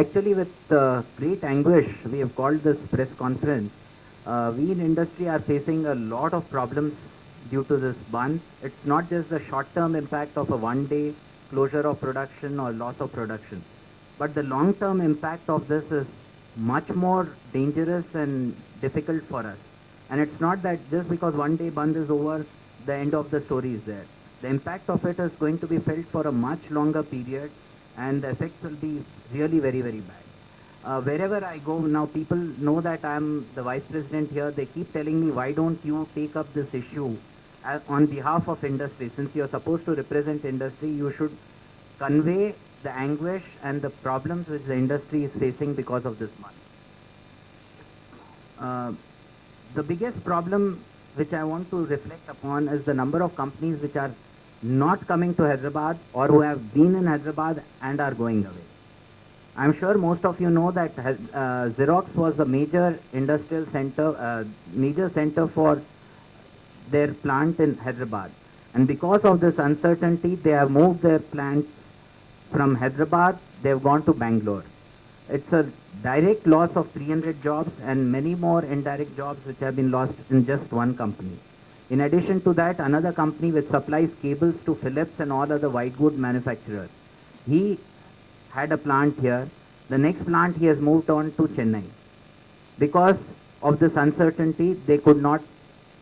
Actually, with great anguish, we have called this press conference. We in industry are facing a lot of problems due to this ban. It's not just the short-term impact of a one-day closure of production or loss of production, but the long-term impact of this is much more dangerous and difficult for us. And it's not that just because one day band is over, the end of the story is there. The impact of it is going to be felt for a much longer period, and the effects will be really very, very bad. Wherever I go now, people know that I'm the vice president here. They keep telling me, why don't you take up this issue on behalf of industry? Since you're supposed to represent industry, you should convey the anguish and the problems which the industry is facing because of this month. The biggest problem which I want to reflect upon is the number of companies which are not coming to Hyderabad or who have been in Hyderabad and are going away. I'm sure most of you know that Xerox was a major industrial center, major center for their plant in Hyderabad. And because of this uncertainty, they have moved their plants from Hyderabad, they've gone to Bangalore. It's a direct loss of 300 jobs and many more indirect jobs which have been lost in just one company. In addition to that, another company which supplies cables to Philips and all other white good manufacturers, he had a plant here. The next plant he has moved on to Chennai. Because of this uncertainty, they could not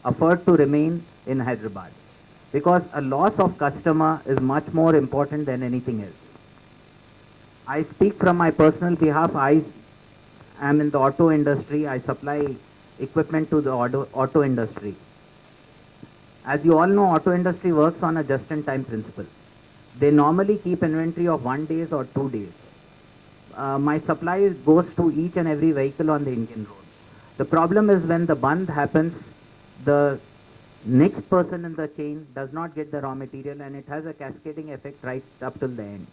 afford to remain in Hyderabad. Because a loss of customer is much more important than anything else. I speak from my personal behalf. I am in the auto industry. I supply equipment to the auto industry. As you all know, auto industry works on a just-in-time principle. They normally keep inventory of 1 day or 2 days. My supply goes to each and every vehicle on the Indian road. The problem is when the band happens, the next person in the chain does not get the raw material, and it has a cascading effect right up till the end.